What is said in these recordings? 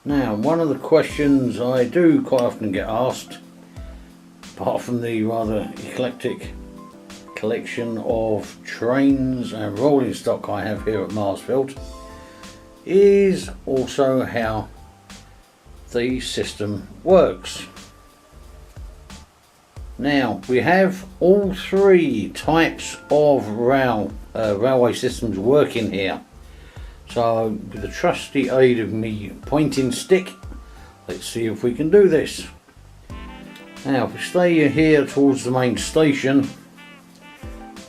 Now, one of the questions I do quite often get asked, apart from the rather eclectic collection of trains and rolling stock I have here at Marsfeld, is also how the system works. Now, we have all three types of railway systems working here. So, with the trusty aid of me pointing stick, let's see if we can do this. Now, if we stay here towards the main station,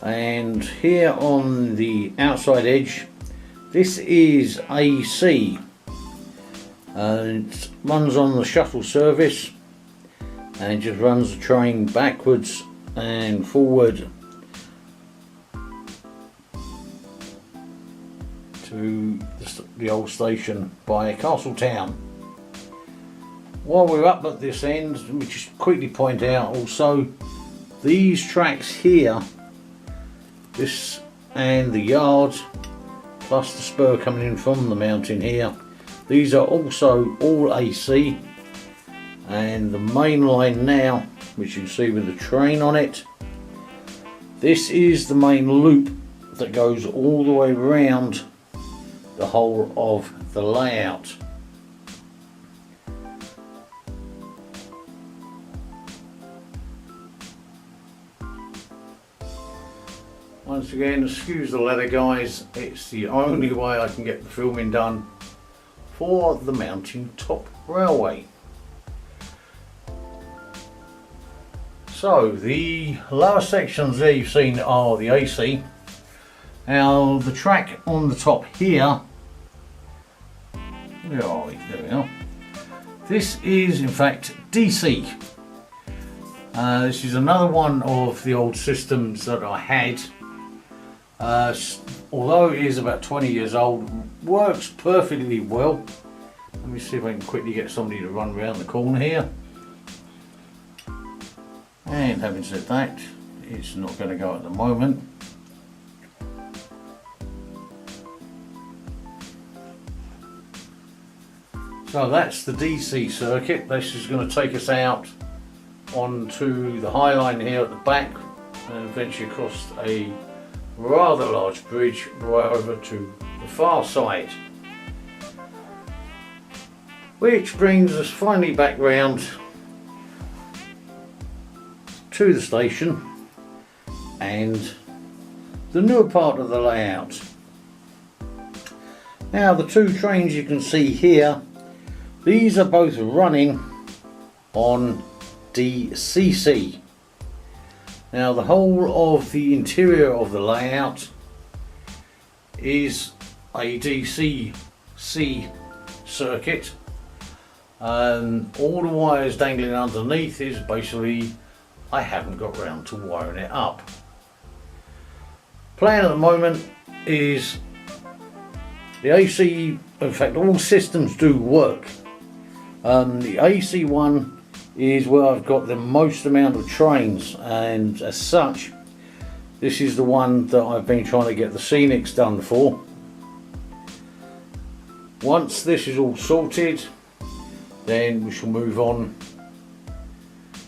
and here on the outside edge, this is AC. It runs on the shuttle service, and it just runs the train backwards and forward to the old station by Castletown. While we're up at this end, let me just quickly point out also these tracks here, this and the yard, plus the spur coming in from the mountain here, these are also all AC. And the main line now, which you can see with the train on it, this is the main loop that goes all the way around the whole of the layout. Once again, excuse the leather guys, it's the only way I can get the filming done for the Mountain Top Railway. So the lower sections there you've seen are the AC. Now the track on the top here, where are we? There we are. This is in fact DC. This is another one of the old systems that I had. Although it is about 20 years old, works perfectly well. Let me see if I can quickly get somebody to run around the corner here. And having said that, it's not going to go at the moment. So that's the DC circuit. This is going to take us out onto the High Line here at the back and eventually across a rather large bridge right over to the far side. Which brings us finally back round to the station and the newer part of the layout. Now the two trains you can see here, these are both running on DCC. Now the whole of the interior of the layout is a DCC circuit, and all the wires dangling underneath is basically, I haven't got round to wiring it up. Plan at the moment is the AC, in fact all systems do work. The AC one is where I've got the most amount of trains, and as such this is the one that I've been trying to get the scenics done for. Once this is all sorted, then we shall move on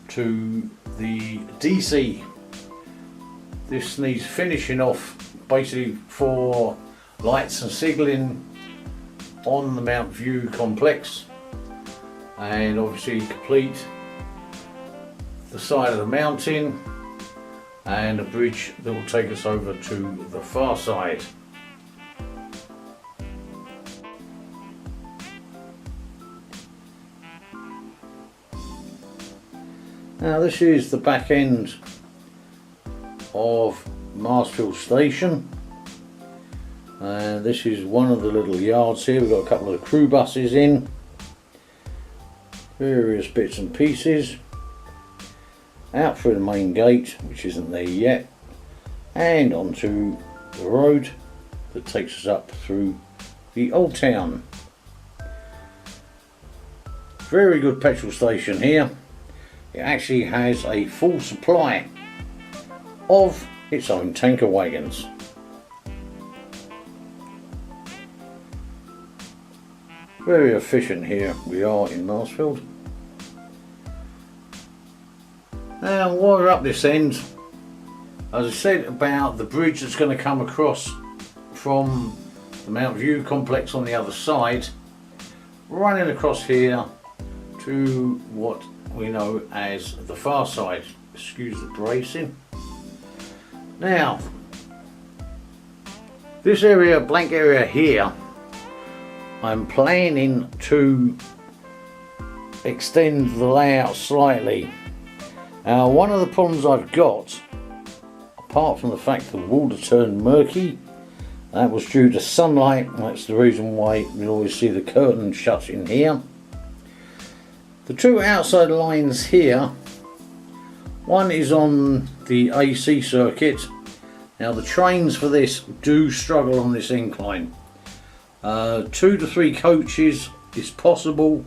to the DC. This needs finishing off basically for lights and signalling on the Mount View complex, and obviously complete the side of the mountain and a bridge that will take us over to the far side. Now this is the back end of Marsfeld station, and this is one of the little yards here. We've got a couple of crew buses in, various bits and pieces, out through the main gate, which isn't there yet, and onto the road that takes us up through the old town. Very good petrol station here. It actually has a full supply of its own tanker wagons. Very efficient here we are in Marsfeld. Now while we're up this end, as I said about the bridge that's going to come across from the Mount View complex on the other side, running across here to what we know as the far side. Excuse the bracing. Now, this area, blank area here, I'm planning to extend the layout slightly. Now, one of the problems I've got, apart from the fact the water turned murky, that was due to sunlight. That's the reason why you always see the curtain shut in here. The two outside lines here, one is on the AC circuit. Now the trains for this do struggle on this incline. 2 to 3 coaches is possible.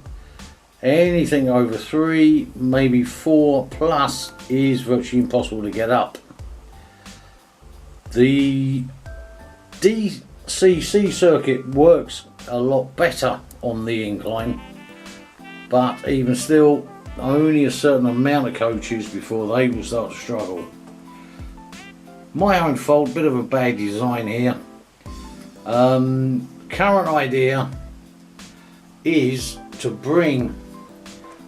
Anything over 3, maybe 4 plus is virtually impossible to get up. The DCC circuit works a lot better on the incline, but even still only a certain amount of coaches before they will start to struggle. My own fault, bit of a bad design here. Current idea is to bring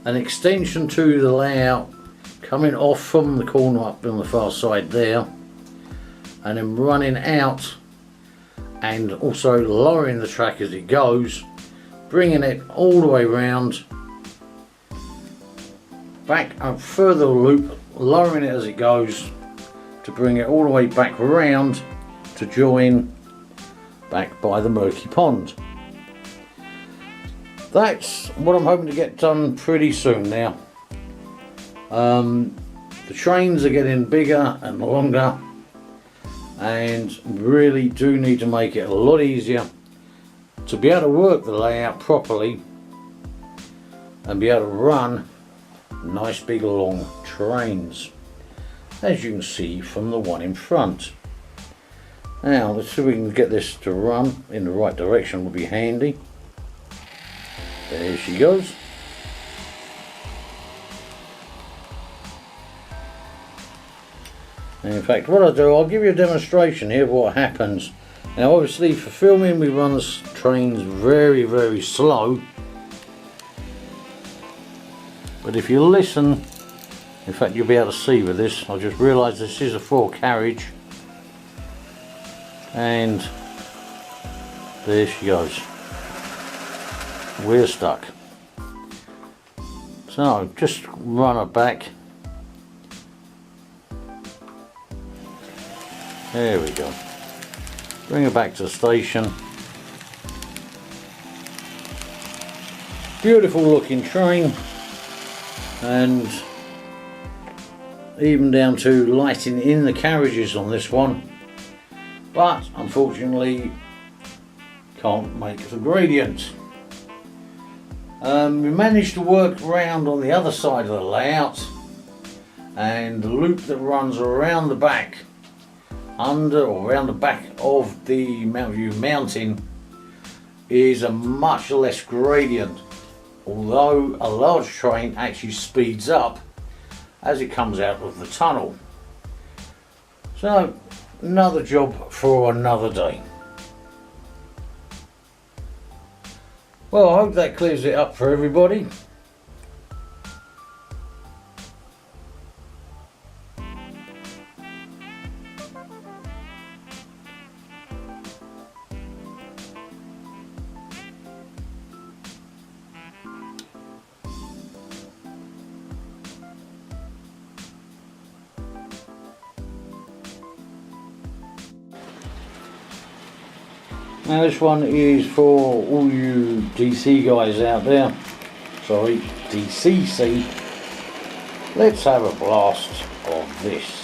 an extension to the layout coming off from the corner up on the far side there, and then running out and also lowering the track as it goes, bringing it all the way round, back a further loop, lowering it as it goes to bring it all the way back round to join back by the murky pond. That's what I'm hoping to get done pretty soon now. The trains are getting bigger and longer, and really do need to make it a lot easier to be able to work the layout properly and be able to run nice big long trains, as you can see from the one in front. Now let's see if we can get this to run in the right direction, will be handy. There she goes. In fact, what I'll do, I'll give you a demonstration here of what happens. Now obviously for filming we run the trains very, very slow, but if you listen, in fact you'll be able to see with this. I just realised this is a 4 carriage, and there she goes. We're stuck. So just run her back. There we go. Bring her back to the station. Beautiful looking train, and even down to lighting in the carriages on this one, but unfortunately can't make the gradient. We managed to work around on the other side of the layout, and the loop that runs around the back, under or around the back of the Mount View mountain, is a much less gradient, although a large train actually speeds up as it comes out of the tunnel. So another job for another day. Well, I hope that clears it up for everybody. Now this one is for all you DC guys out there, sorry, DCC. Let's have a blast of this.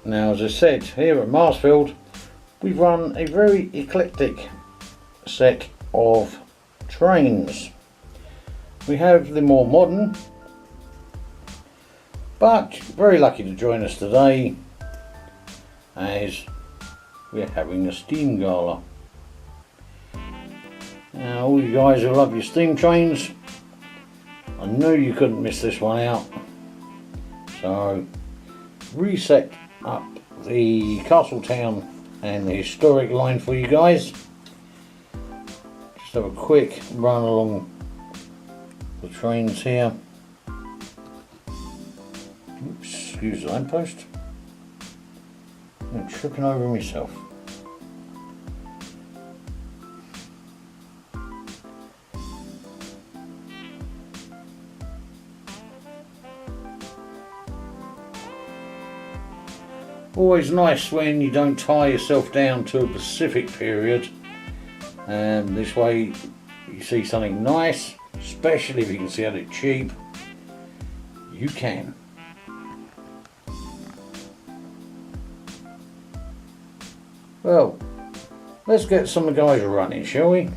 Now, as I said, here at Marsfeld we've run a very eclectic set of trains. We have the more modern, but very lucky to join us today as we're having a steam gala. Now, all you guys who love your steam trains, I knew you couldn't miss this one out. So, reset up the Castletown and the historic line for you guys. Just have a quick run along the trains here. Oops, excuse the lamppost. I'm tripping over myself. Always nice when you don't tie yourself down to a specific period, and this way you see something nice, especially if you can see it cheap, you can. Well, let's get some of the guys running, shall we?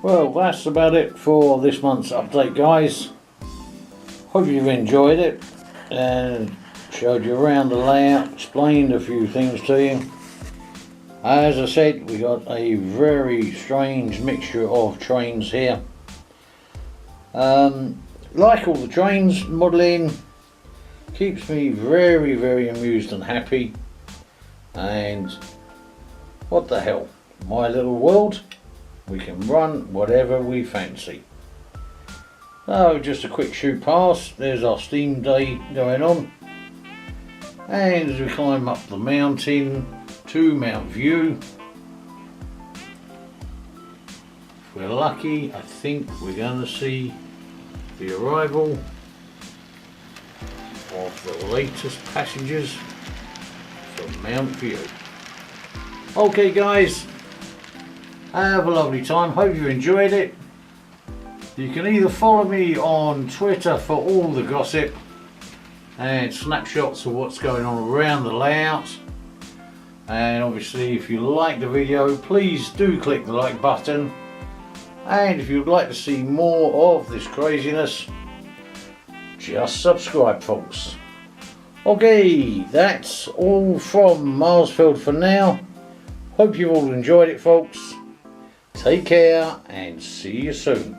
Well, that's about it for this month's update, guys. Hope you've enjoyed it and showed you around the layout, explained a few things to you. As I said, we got a very strange mixture of trains here. Like all the trains, modelling keeps me very, very amused and happy. And what the hell, my little world, we can run whatever we fancy. So just a quick shoot past, there's our steam day going on. And as we climb up the mountain to Mount View, if we're lucky, I think we're going to see the arrival of the latest passengers from Mount View. Okay guys, have a lovely time, hope you enjoyed it. You can either follow me on Twitter for all the gossip and snapshots of what's going on around the layout, and obviously if you like the video, please do click the like button, and if you'd like to see more of this craziness, just subscribe folks. Okay, that's all from Marsfeld for now. Hope you all enjoyed it folks. Take care and see you soon.